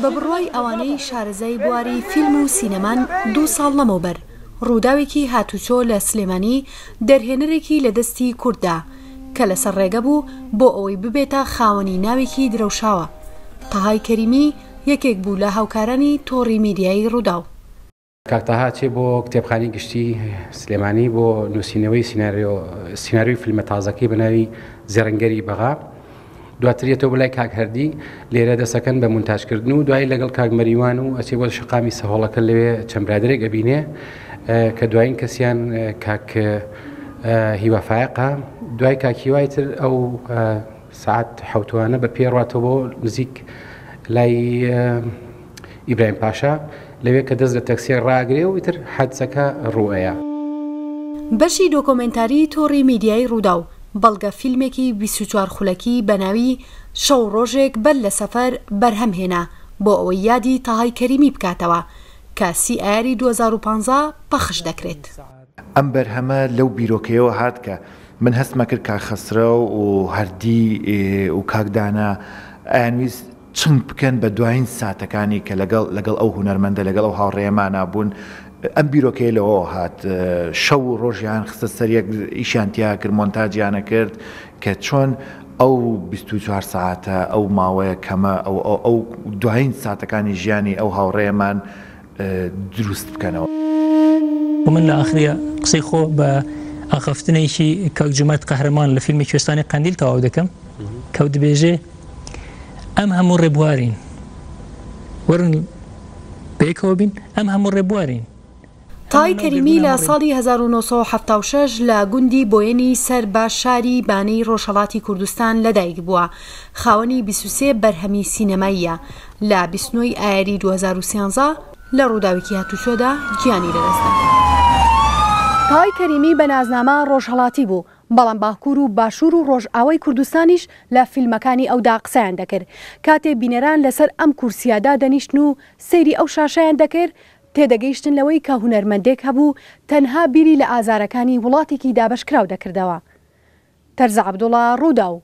بە بڕوای ئەوانەی شارەزای بواری فیلم و سینەمان 2 ساڵ لەمەوبەر ڕووداوێکی هاتوچۆ لە سلێمانی دەرهێنەرێکی لە دەستی کورددا کە لەسەر ڕێگە بوو بۆ ئەوەی ببێتە خاوەنی ناوێکی درەوشاوە. تەهای کەریمی یەکێک بوو لە هاوکارانی تۆڕی میدیایی ڕووداو. کاکتەها چێ بۆ کتێبخانی گشتی سلێمانی بۆ نووسینەوەی سیناریۆی فیلمە تازەکەی بەناوی زێڕەنگەری بەغا. دواترێتەوە بەلای کاک هەردی لێرە دەسەکەن بە مونتاژکردن و دوای لەگەڵ کاک مەریوان و ئەچێ بۆ شقامی سەهۆڵەکە لەوێ چەند برادرێک ئەبینێ کە دوایین کەسیان کاک هیوافایقا دوای کاک هیوایتر ئەو ساعت حوتوانە بە پێڕاتەوە بۆ نزیک لای ئیبراهیم پاشا لەوێ کە دەست لە تەکسیە ڕاگرێ و ئیتر حادسەکە ڕوئەیە. بەشی دۆکۆمنتاری تۆڕی میدیایی ڕووداو بەڵگە فیلمێکی 24 خولەکی بەناوی شەو ڕۆژێک بەر لە سەفەر بەرهەمهێنا بۆ ئەوەی یادی تەهای کەریمی بکاتەوە کە سی ئایاری 2015 پەخش دەکرێت. ئەم بەرهەمە لەو بیرۆکەیەوە هات کە من هەستمە کرد کاک خەسرە و هەردی و کاکدانا ئەیانویست چنگ بکەن بە دوایین ساتەکانی کە لەگەڵ ئەو هونەرمەندە لەگەڵ ئەو هاوڕێمانە بوون. ئەم بیرۆکەی لەوە هات شەو و ڕۆژیان خستە سەریەک ئیشانتیا کرد مۆنتاژیانە کرد کە چۆن ئەو 24 ساعتە ئەو ماوەیە کەمە ئەو دوایین ساتەکانی ژیانی ئەو هاوڕێمان دروست بکەنەوە. ومن لە ئاخرە قسەی خۆ بە ئاخەفتنێکی کاک جومەت قەهرەمان لە فیلمی کوێستانی قەندیل تەواو دەکەم کە دەبێژێ ئەم هەموو ڕێبوارین وەرن پێکەوە بین ئەم هەموو ڕێبوارین. تەهای کەریمی لە ساڵی 1976 لە گوندی بۆیەنی سەر باشاری بانەی ڕۆژهەڵاتی کوردستان لەدایک بووە. خاوەنی 23 بەرهەمی سینەماییە. لە 29 ئایاری 2013 لە ڕووداوێکی هاتوچۆدا گیانی لەدەستدا. تەهای کەریمی بە نازنامە ڕۆژهەڵاتی بوو بەڵام باکوور و باشوور و ڕۆژئاوای کوردستانیش لە فیلمەکانی ئەودا قسەیان دەکرد. کاتێ بینەران لەسەر ئەم کورسیادا دەنیشتن و سەیری ئەو شاشەیان دەکرد تێدەگەیشتن لەوەی کە هونەرمەندێک هەبوو تەنها بیری لە ئازارەکانی وڵاتێکی دابەشکراو دەکردەوە. تەرزە عەبدوڵڵا ڕووداو.